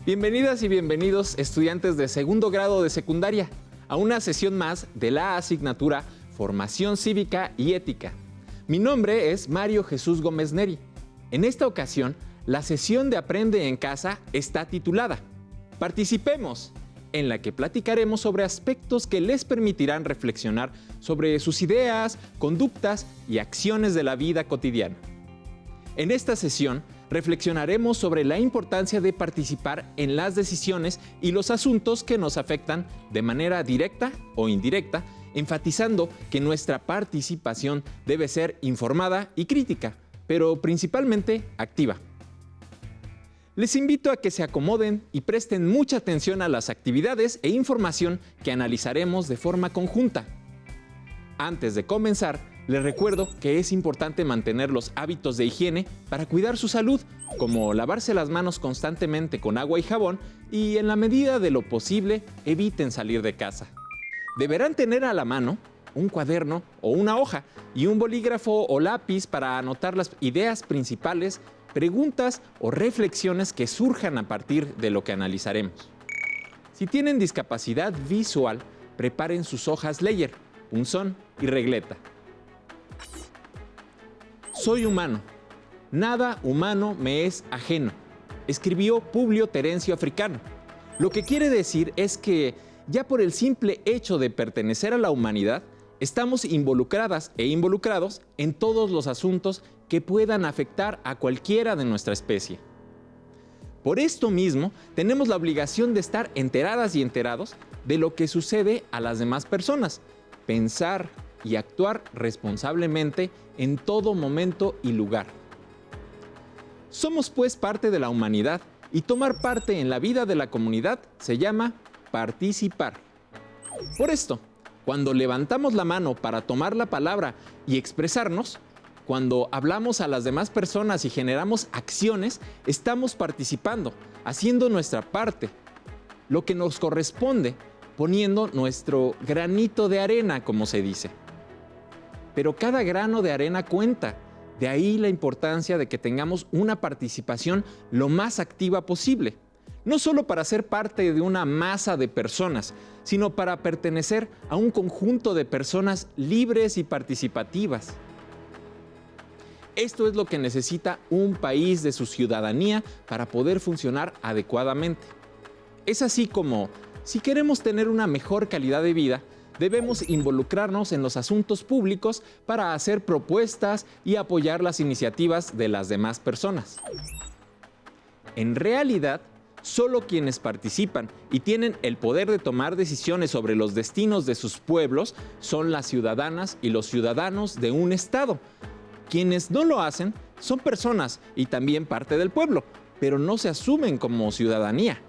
Bienvenidas y bienvenidos, estudiantes de segundo grado de secundaria, a una sesión más de la asignatura Formación Cívica y Ética. Mi nombre es Mario Jesús Gómez Neri. En esta ocasión, la sesión de Aprende en Casa está titulada Participemos, en la que platicaremos sobre aspectos que les permitirán reflexionar sobre sus ideas, conductas y acciones de la vida cotidiana. En esta sesión, reflexionaremos sobre la importancia de participar en las decisiones y los asuntos que nos afectan de manera directa o indirecta, enfatizando que nuestra participación debe ser informada y crítica, pero principalmente activa. Les invito a que se acomoden y presten mucha atención a las actividades e información que analizaremos de forma conjunta. Antes de comenzar, les recuerdo que es importante mantener los hábitos de higiene para cuidar su salud, como lavarse las manos constantemente con agua y jabón y, en la medida de lo posible, eviten salir de casa. Deberán tener a la mano un cuaderno o una hoja y un bolígrafo o lápiz para anotar las ideas principales, preguntas o reflexiones que surjan a partir de lo que analizaremos. Si tienen discapacidad visual, preparen sus hojas Ledger, punzón y regleta. Soy humano. Nada humano me es ajeno, escribió Publio Terencio Africano. Lo que quiere decir es que, ya por el simple hecho de pertenecer a la humanidad, estamos involucradas e involucrados en todos los asuntos que puedan afectar a cualquiera de nuestra especie. Por esto mismo, tenemos la obligación de estar enteradas y enterados de lo que sucede a las demás personas, pensar y actuar responsablemente en todo momento y lugar. Somos pues parte de la humanidad y tomar parte en la vida de la comunidad se llama participar. Por esto, cuando levantamos la mano para tomar la palabra y expresarnos, cuando hablamos a las demás personas y generamos acciones, estamos participando, haciendo nuestra parte, lo que nos corresponde, poniendo nuestro granito de arena, como se dice. Pero cada grano de arena cuenta. De ahí la importancia de que tengamos una participación lo más activa posible. No solo para ser parte de una masa de personas, sino para pertenecer a un conjunto de personas libres y participativas. Esto es lo que necesita un país de su ciudadanía para poder funcionar adecuadamente. Es así como, si queremos tener una mejor calidad de vida, debemos involucrarnos en los asuntos públicos para hacer propuestas y apoyar las iniciativas de las demás personas. En realidad, solo quienes participan y tienen el poder de tomar decisiones sobre los destinos de sus pueblos son las ciudadanas y los ciudadanos de un estado. Quienes no lo hacen son personas y también parte del pueblo, pero no se asumen como ciudadanía.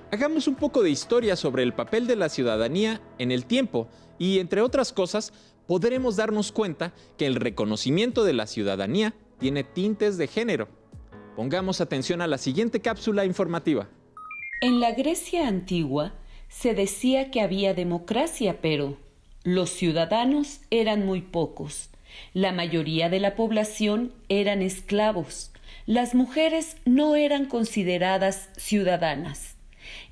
Hagamos un poco de historia sobre el papel de la ciudadanía en el tiempo y, entre otras cosas, podremos darnos cuenta que el reconocimiento de la ciudadanía tiene tintes de género. Pongamos atención a la siguiente cápsula informativa. En la Grecia antigua se decía que había democracia, pero los ciudadanos eran muy pocos. La mayoría de la población eran esclavos. Las mujeres no eran consideradas ciudadanas.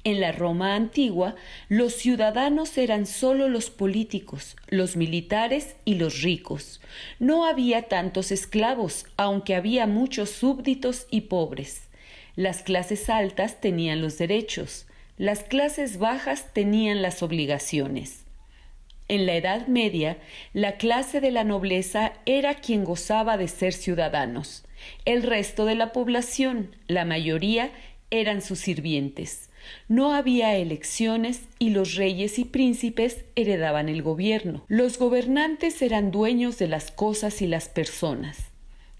En la Roma antigua, los ciudadanos eran solo los políticos, los militares y los ricos. No había tantos esclavos, aunque había muchos súbditos y pobres. Las clases altas tenían los derechos, las clases bajas tenían las obligaciones. En la Edad Media, la clase de la nobleza era quien gozaba de ser ciudadanos. El resto de la población, la mayoría, eran sus sirvientes. No había elecciones y los reyes y príncipes heredaban el gobierno. Los gobernantes eran dueños de las cosas y las personas.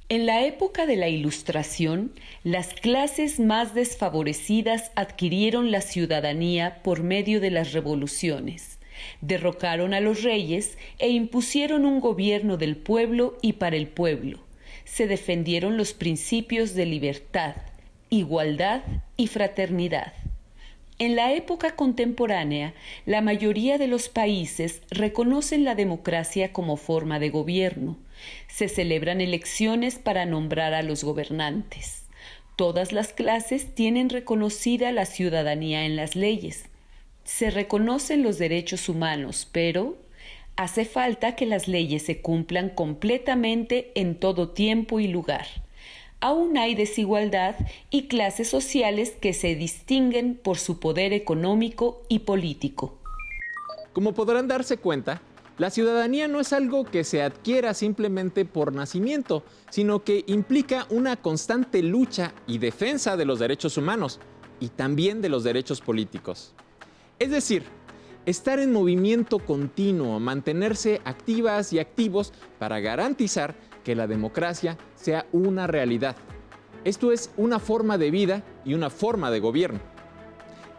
En la época de la Ilustración, las clases más desfavorecidas adquirieron la ciudadanía por medio de las revoluciones. Derrocaron a los reyes e impusieron un gobierno del pueblo y para el pueblo. Se defendieron los principios de libertad, igualdad y fraternidad. En la época contemporánea, la mayoría de los países reconocen la democracia como forma de gobierno. Se celebran elecciones para nombrar a los gobernantes. Todas las clases tienen reconocida la ciudadanía en las leyes. Se reconocen los derechos humanos, pero hace falta que las leyes se cumplan completamente en todo tiempo y lugar. Aún hay desigualdad y clases sociales que se distinguen por su poder económico y político. Como podrán darse cuenta, la ciudadanía no es algo que se adquiera simplemente por nacimiento, sino que implica una constante lucha y defensa de los derechos humanos y también de los derechos políticos. Es decir, estar en movimiento continuo, mantenerse activas y activos para garantizar que la democracia sea una realidad. Esto es una forma de vida y una forma de gobierno.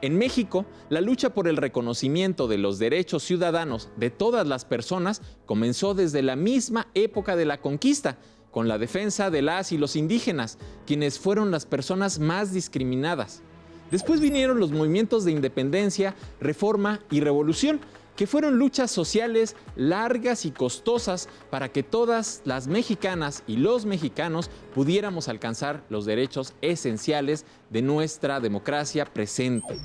En México, la lucha por el reconocimiento de los derechos ciudadanos de todas las personas comenzó desde la misma época de la conquista, con la defensa de las y los indígenas, quienes fueron las personas más discriminadas. Después vinieron los movimientos de independencia, reforma y revolución, que fueron luchas sociales largas y costosas para que todas las mexicanas y los mexicanos pudiéramos alcanzar los derechos esenciales de nuestra democracia presente.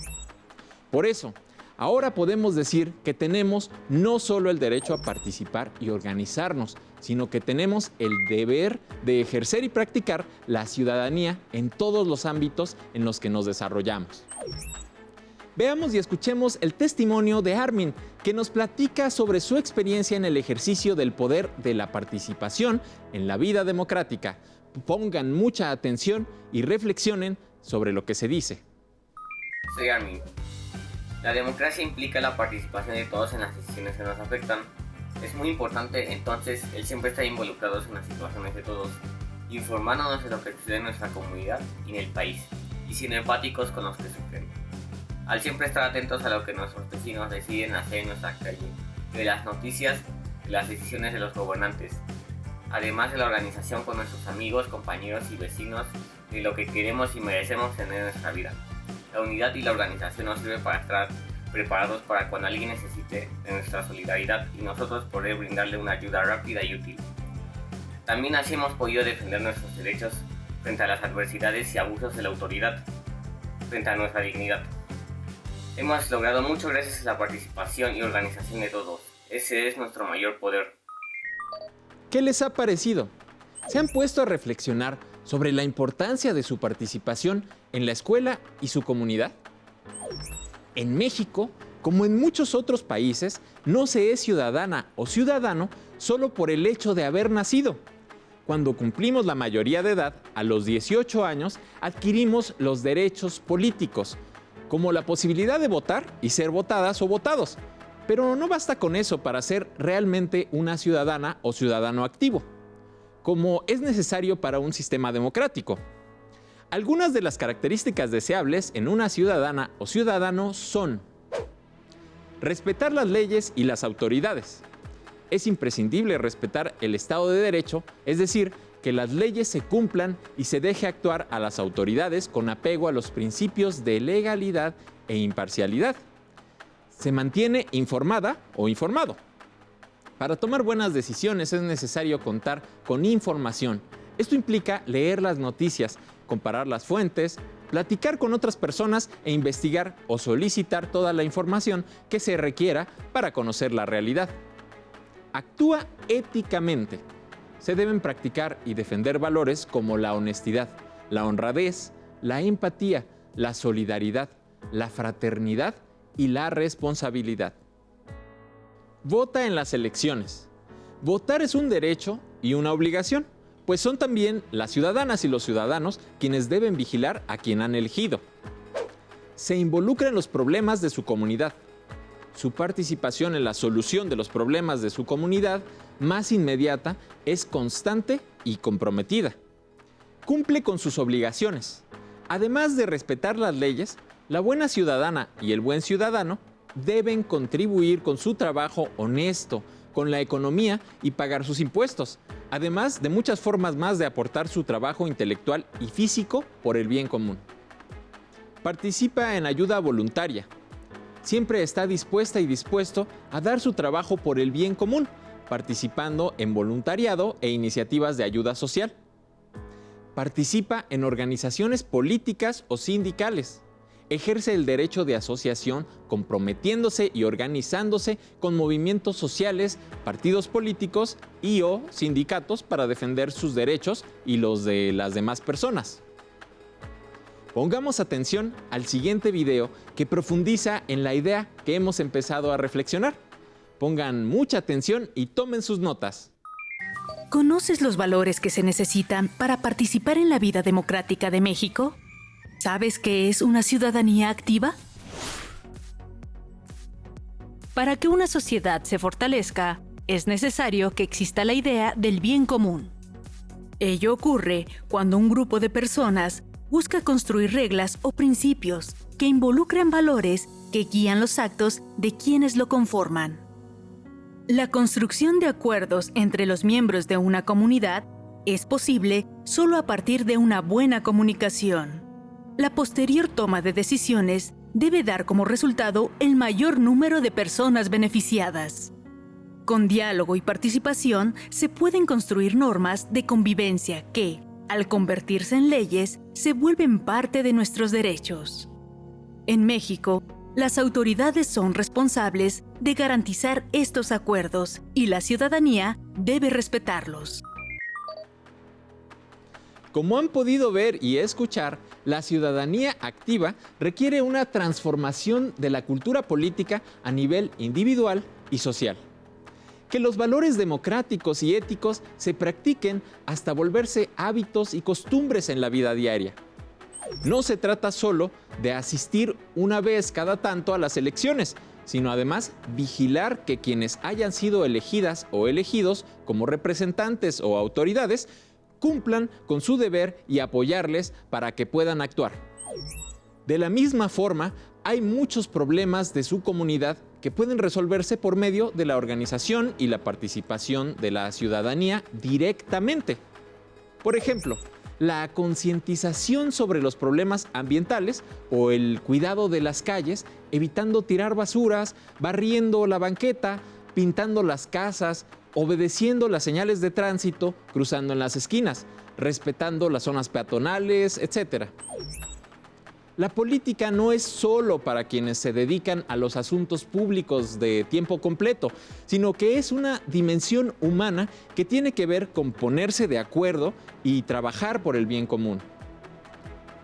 Por eso, ahora podemos decir que tenemos no solo el derecho a participar y organizarnos, sino que tenemos el deber de ejercer y practicar la ciudadanía en todos los ámbitos en los que nos desarrollamos. Veamos y escuchemos el testimonio de Armin, que nos platica sobre su experiencia en el ejercicio del poder de la participación en la vida democrática. Pongan mucha atención y reflexionen sobre lo que se dice. Soy Armin. La democracia implica la participación de todos en las decisiones que nos afectan. Es muy importante entonces el siempre estar involucrados en las situaciones de todos, informándonos de lo que sucede en nuestra comunidad y en el país, y siendo empáticos con los que sufren. Al siempre estar atentos a lo que nuestros vecinos deciden hacer en nuestra calle, de las noticias, de las decisiones de los gobernantes, además de la organización con nuestros amigos, compañeros y vecinos, de lo que queremos y merecemos tener en nuestra vida. La unidad y la organización nos sirve para estar preparados para cuando alguien necesite de nuestra solidaridad y nosotros poder brindarle una ayuda rápida y útil. También así hemos podido defender nuestros derechos frente a las adversidades y abusos de la autoridad, frente a nuestra dignidad. Hemos logrado mucho gracias a la participación y organización de todos. Ese es nuestro mayor poder. ¿Qué les ha parecido? ¿Se han puesto a reflexionar sobre la importancia de su participación en la escuela y su comunidad? En México, como en muchos otros países, no se es ciudadana o ciudadano solo por el hecho de haber nacido. Cuando cumplimos la mayoría de edad, a los 18 años, adquirimos los derechos políticos, como la posibilidad de votar y ser votadas o votados. Pero no basta con eso para ser realmente una ciudadana o ciudadano activo, como es necesario para un sistema democrático. Algunas de las características deseables en una ciudadana o ciudadano son: respetar las leyes y las autoridades. Es imprescindible respetar el Estado de Derecho, es decir, que las leyes se cumplan y se deje actuar a las autoridades con apego a los principios de legalidad e imparcialidad. Se mantiene informada o informado. Para tomar buenas decisiones es necesario contar con información. Esto implica leer las noticias, comparar las fuentes, platicar con otras personas e investigar o solicitar toda la información que se requiera para conocer la realidad. Actúa éticamente. Se deben practicar y defender valores como la honestidad, la honradez, la empatía, la solidaridad, la fraternidad y la responsabilidad. Vota en las elecciones. Votar es un derecho y una obligación, pues son también las ciudadanas y los ciudadanos quienes deben vigilar a quien han elegido. Se involucra en los problemas de su comunidad. Su participación en la solución de los problemas de su comunidad más inmediata es constante y comprometida. Cumple con sus obligaciones. Además de respetar las leyes, la buena ciudadana y el buen ciudadano deben contribuir con su trabajo honesto, con la economía y pagar sus impuestos, además de muchas formas más de aportar su trabajo intelectual y físico por el bien común. Participa en ayuda voluntaria. Siempre está dispuesta y dispuesto a dar su trabajo por el bien común, participando en voluntariado e iniciativas de ayuda social. participa en organizaciones políticas o sindicales. Ejerce el derecho de asociación comprometiéndose y organizándose con movimientos sociales, partidos políticos y o sindicatos para defender sus derechos y los de las demás personas. Pongamos atención al siguiente video que profundiza en la idea que hemos empezado a reflexionar. Pongan mucha atención y tomen sus notas. ¿Conoces los valores que se necesitan para participar en la vida democrática de México? ¿Sabes qué es una ciudadanía activa? Para que una sociedad se fortalezca, es necesario que exista la idea del bien común. Ello ocurre cuando un grupo de personas busca construir reglas o principios que involucran valores que guían los actos de quienes lo conforman. La construcción de acuerdos entre los miembros de una comunidad es posible solo a partir de una buena comunicación. La posterior toma de decisiones debe dar como resultado el mayor número de personas beneficiadas. Con diálogo y participación se pueden construir normas de convivencia que, al convertirse en leyes, se vuelven parte de nuestros derechos. En México, las autoridades son responsables de garantizar estos acuerdos y la ciudadanía debe respetarlos. Como han podido ver y escuchar, la ciudadanía activa requiere una transformación de la cultura política a nivel individual y social. Que los valores democráticos y éticos se practiquen hasta volverse hábitos y costumbres en la vida diaria. No se trata solo de asistir una vez cada tanto a las elecciones, sino además vigilar que quienes hayan sido elegidas o elegidos como representantes o autoridades cumplan con su deber y apoyarles para que puedan actuar. De la misma forma, hay muchos problemas de su comunidad que pueden resolverse por medio de la organización y la participación de la ciudadanía directamente. Por ejemplo, la concientización sobre los problemas ambientales o el cuidado de las calles, evitando tirar basuras, barriendo la banqueta, pintando las casas, obedeciendo las señales de tránsito, cruzando en las esquinas, respetando las zonas peatonales, etc. La política no es solo para quienes se dedican a los asuntos públicos de tiempo completo, sino que es una dimensión humana que tiene que ver con ponerse de acuerdo y trabajar por el bien común.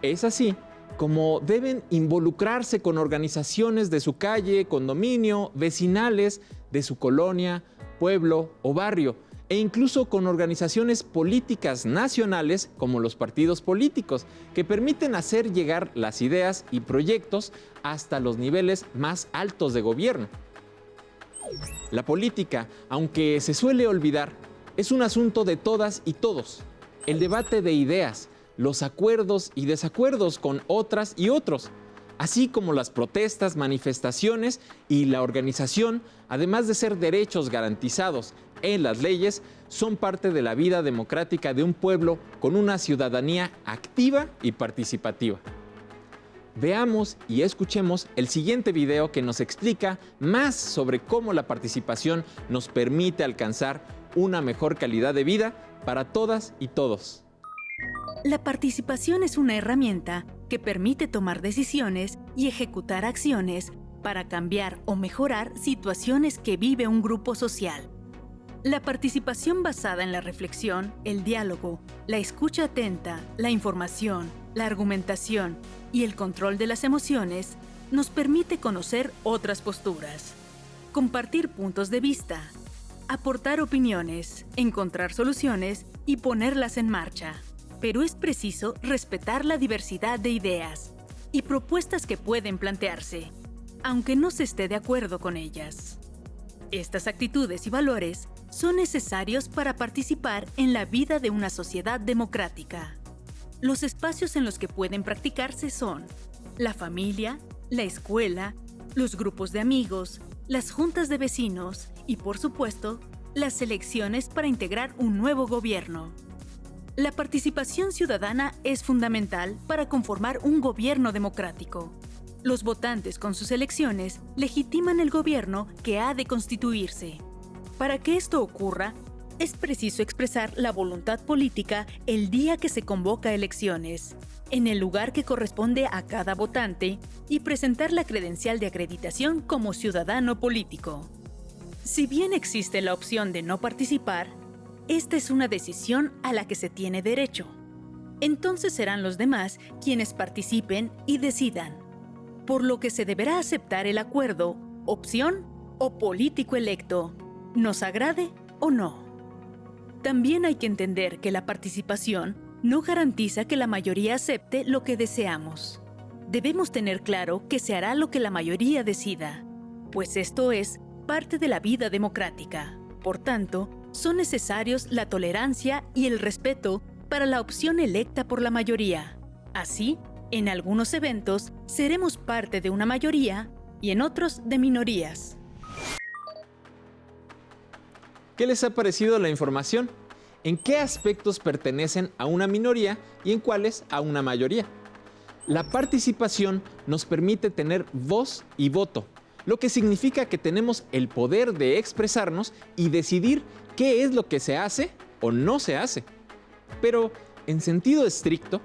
Es así como deben involucrarse con organizaciones de su calle, condominio, vecinales, de su colonia, pueblo o barrio, e incluso con organizaciones políticas nacionales como los partidos políticos, que permiten hacer llegar las ideas y proyectos hasta los niveles más altos de gobierno. La política, aunque se suele olvidar, es un asunto de todas y todos. El debate de ideas, los acuerdos y desacuerdos con otras y otros, así como las protestas, manifestaciones y la organización, además de ser derechos garantizados en las leyes, son parte de la vida democrática de un pueblo con una ciudadanía activa y participativa. Veamos y escuchemos el siguiente video que nos explica más sobre cómo la participación nos permite alcanzar una mejor calidad de vida para todas y todos. La participación es una herramienta que permite tomar decisiones y ejecutar acciones para cambiar o mejorar situaciones que vive un grupo social. La participación basada en la reflexión, el diálogo, la escucha atenta, la información, la argumentación y el control de las emociones nos permite conocer otras posturas, compartir puntos de vista, aportar opiniones, encontrar soluciones y ponerlas en marcha. Pero es preciso respetar la diversidad de ideas y propuestas que pueden plantearse, aunque no se esté de acuerdo con ellas. Estas actitudes y valores son necesarios para participar en la vida de una sociedad democrática. Los espacios en los que pueden practicarse son la familia, la escuela, los grupos de amigos, las juntas de vecinos y, por supuesto, las elecciones para integrar un nuevo gobierno. La participación ciudadana es fundamental para conformar un gobierno democrático. Los votantes con sus elecciones legitiman el gobierno que ha de constituirse. Para que esto ocurra, Es preciso expresar la voluntad política el día que se convoca elecciones, en el lugar que corresponde a cada votante y presentar la credencial de acreditación como ciudadano político. Si bien existe la opción de no participar, esta es una decisión a la que se tiene derecho. Entonces serán los demás quienes participen y decidan, por lo que se deberá aceptar el acuerdo, opción o político electo, nos agrade o no. También hay que entender que la participación no garantiza que la mayoría acepte lo que deseamos. Debemos tener claro que se hará lo que la mayoría decida, pues esto es parte de la vida democrática. Por tanto, son necesarios la tolerancia y el respeto para la opción electa por la mayoría. Así, en algunos eventos seremos parte de una mayoría y en otros de minorías. ¿Qué les ha parecido la información? ¿En qué aspectos pertenecen a una minoría y en cuáles a una mayoría? La participación nos permite tener voz y voto, lo que significa que tenemos el poder de expresarnos y decidir qué es lo que se hace o no se hace. Pero, en sentido estricto,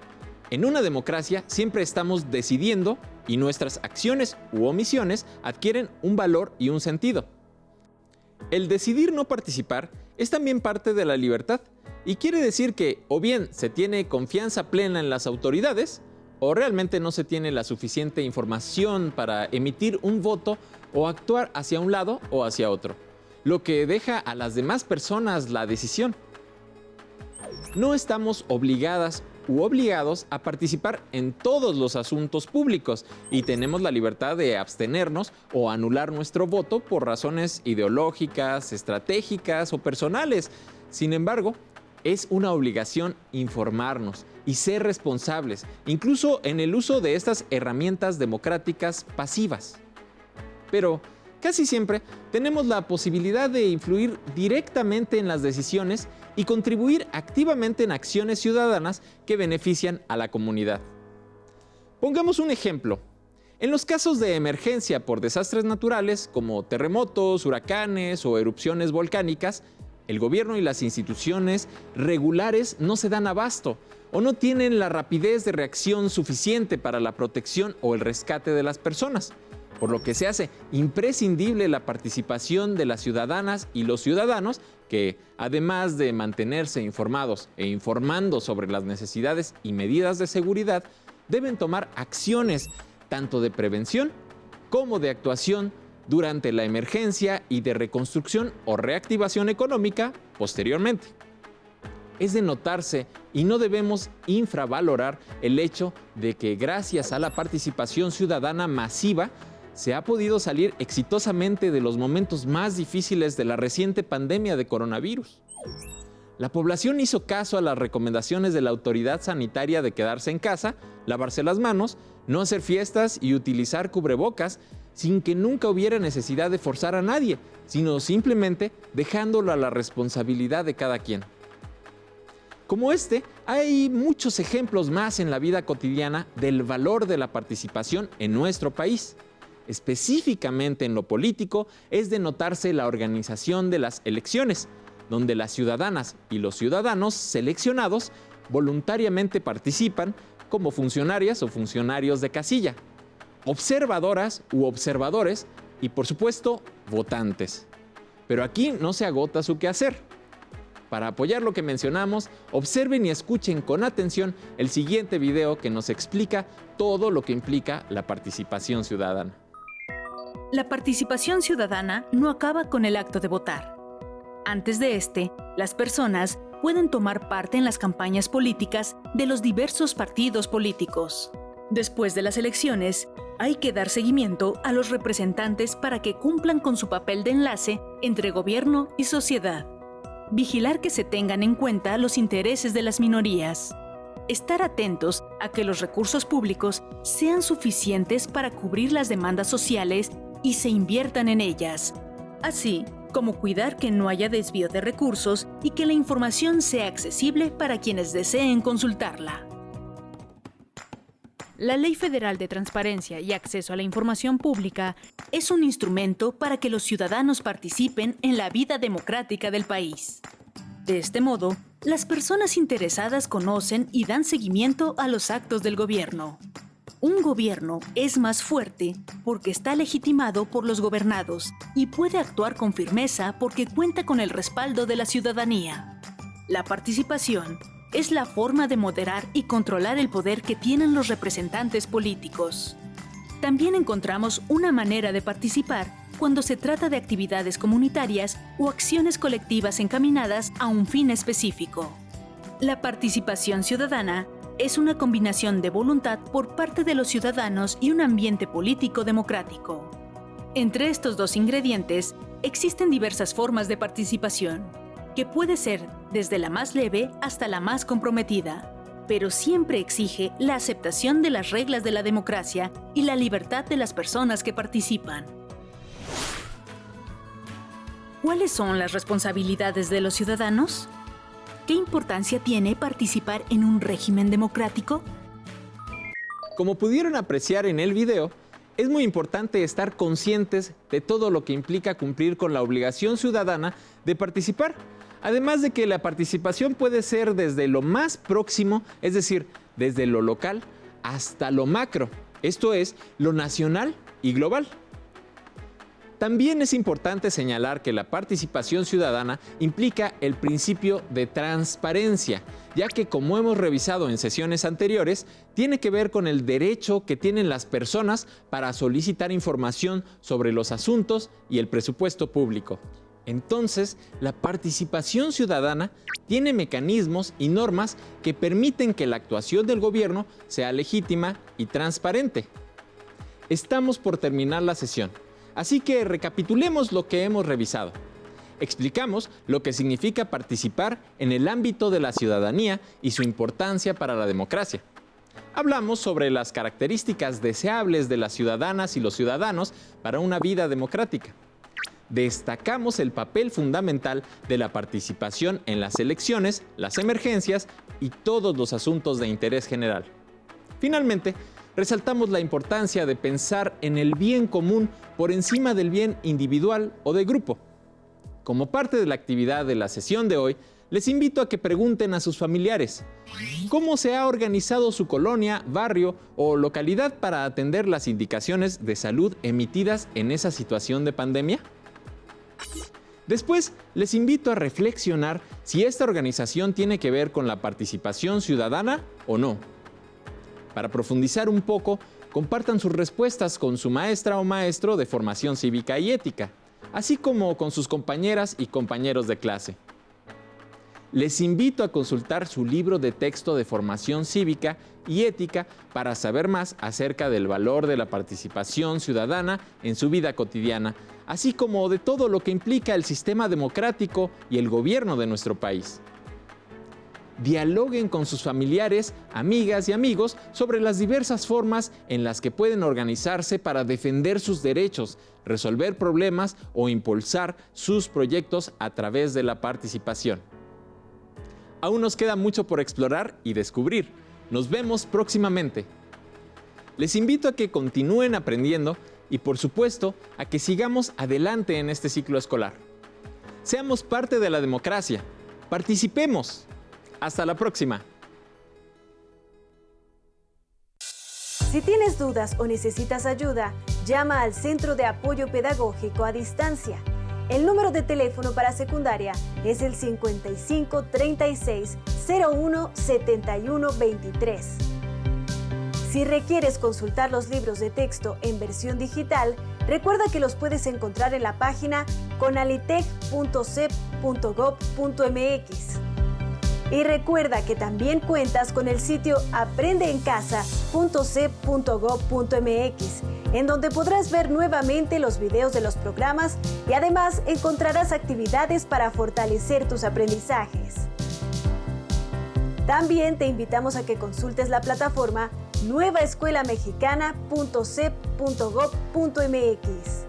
en una democracia siempre estamos decidiendo y nuestras acciones u omisiones adquieren un valor y un sentido. El decidir no participar es también parte de la libertad y quiere decir que o bien se tiene confianza plena en las autoridades o realmente no se tiene la suficiente información para emitir un voto o actuar hacia un lado o hacia otro, lo que deja a las demás personas la decisión. No estamos obligadas u obligados a participar en todos los asuntos públicos y tenemos la libertad de abstenernos o anular nuestro voto por razones ideológicas, estratégicas o personales. Sin embargo, es una obligación informarnos y ser responsables, incluso en el uso de estas herramientas democráticas pasivas. Pero casi siempre tenemos la posibilidad de influir directamente en las decisiones y contribuir activamente en acciones ciudadanas que benefician a la comunidad. Pongamos un ejemplo. En los casos de emergencia por desastres naturales como terremotos, huracanes o erupciones volcánicas, el gobierno y las instituciones regulares no se dan abasto o no tienen la rapidez de reacción suficiente para la protección o el rescate de las personas, por lo que se hace imprescindible la participación de las ciudadanas y los ciudadanos que, además de mantenerse informados e informando sobre las necesidades y medidas de seguridad, deben tomar acciones tanto de prevención como de actuación durante la emergencia y de reconstrucción o reactivación económica posteriormente. Es de notarse y no debemos infravalorar el hecho de que gracias a la participación ciudadana masiva se ha podido salir exitosamente de los momentos más difíciles de la reciente pandemia de coronavirus. La población hizo caso a las recomendaciones de la autoridad sanitaria de quedarse en casa, lavarse las manos, no hacer fiestas y utilizar cubrebocas, sin que nunca hubiera necesidad de forzar a nadie, sino simplemente dejándolo a la responsabilidad de cada quien. Como este, hay muchos ejemplos más en la vida cotidiana del valor de la participación en nuestro país. Específicamente en lo político, es de notarse la organización de las elecciones, donde las ciudadanas y los ciudadanos seleccionados voluntariamente participan como funcionarias o funcionarios de casilla, observadoras u observadores y, por supuesto, votantes. Pero aquí no se agota su quehacer. Para apoyar lo que mencionamos, observen y escuchen con atención el siguiente video que nos explica todo lo que implica la participación ciudadana. La participación ciudadana no acaba con el acto de votar. Antes de este, las personas pueden tomar parte en las campañas políticas de los diversos partidos políticos. Después de las elecciones, hay que dar seguimiento a los representantes para que cumplan con su papel de enlace entre gobierno y sociedad. Vigilar que se tengan en cuenta los intereses de las minorías. Estar atentos a que los recursos públicos sean suficientes para cubrir las demandas sociales y se inviertan en ellas, así como cuidar que no haya desvío de recursos y que la información sea accesible para quienes deseen consultarla. La Ley Federal de Transparencia y Acceso a la Información Pública es un instrumento para que los ciudadanos participen en la vida democrática del país. De este modo, las personas interesadas conocen y dan seguimiento a los actos del gobierno. Un gobierno es más fuerte porque está legitimado por los gobernados y puede actuar con firmeza porque cuenta con el respaldo de la ciudadanía. La participación es la forma de moderar y controlar el poder que tienen los representantes políticos. También encontramos una manera de participar cuando se trata de actividades comunitarias o acciones colectivas encaminadas a un fin específico. La participación ciudadana es una combinación de voluntad por parte de los ciudadanos y un ambiente político democrático. Entre estos dos ingredientes existen diversas formas de participación, que puede ser desde la más leve hasta la más comprometida, pero siempre exige la aceptación de las reglas de la democracia y la libertad de las personas que participan. ¿Cuáles son las responsabilidades de los ciudadanos? ¿Qué importancia tiene participar en un régimen democrático? Como pudieron apreciar en el video, es muy importante estar conscientes de todo lo que implica cumplir con la obligación ciudadana de participar. Además de que la participación puede ser desde lo más próximo, es decir, desde lo local, hasta lo macro, esto es, lo nacional y global. También es importante señalar que la participación ciudadana implica el principio de transparencia, ya que, como hemos revisado en sesiones anteriores, tiene que ver con el derecho que tienen las personas para solicitar información sobre los asuntos y el presupuesto público. Entonces, la participación ciudadana tiene mecanismos y normas que permiten que la actuación del gobierno sea legítima y transparente. Estamos por terminar la sesión, así que recapitulemos lo que hemos revisado. Explicamos lo que significa participar en el ámbito de la ciudadanía y su importancia para la democracia. Hablamos sobre las características deseables de las ciudadanas y los ciudadanos para una vida democrática. Destacamos el papel fundamental de la participación en las elecciones, las emergencias y todos los asuntos de interés general. Finalmente, resaltamos la importancia de pensar en el bien común por encima del bien individual o de grupo. Como parte de la actividad de la sesión de hoy, les invito a que pregunten a sus familiares cómo se ha organizado su colonia, barrio o localidad para atender las indicaciones de salud emitidas en esa situación de pandemia. Después, les invito a reflexionar si esta organización tiene que ver con la participación ciudadana o no. Para profundizar un poco, compartan sus respuestas con su maestra o maestro de formación cívica y ética, así como con sus compañeras y compañeros de clase. Les invito a consultar su libro de texto de formación cívica y ética para saber más acerca del valor de la participación ciudadana en su vida cotidiana, así como de todo lo que implica el sistema democrático y el gobierno de nuestro país. Dialoguen con sus familiares, amigas y amigos sobre las diversas formas en las que pueden organizarse para defender sus derechos, resolver problemas o impulsar sus proyectos a través de la participación. Aún nos queda mucho por explorar y descubrir. Nos vemos próximamente. Les invito a que continúen aprendiendo y, por supuesto, a que sigamos adelante en este ciclo escolar. Seamos parte de la democracia. Participemos. Hasta la próxima. Si tienes dudas o necesitas ayuda, llama al Centro de Apoyo Pedagógico a Distancia. El número de teléfono para secundaria es el 55 36 01 71 23. Si requieres consultar los libros de texto en versión digital, recuerda que los puedes encontrar en la página conalitec.cep.gov.mx. Y recuerda que también cuentas con el sitio aprendeencasa.cep.gov.mx, en donde podrás ver nuevamente los videos de los programas y además encontrarás actividades para fortalecer tus aprendizajes. También te invitamos a que consultes la plataforma nuevaescuelamexicana.cep.gov.mx.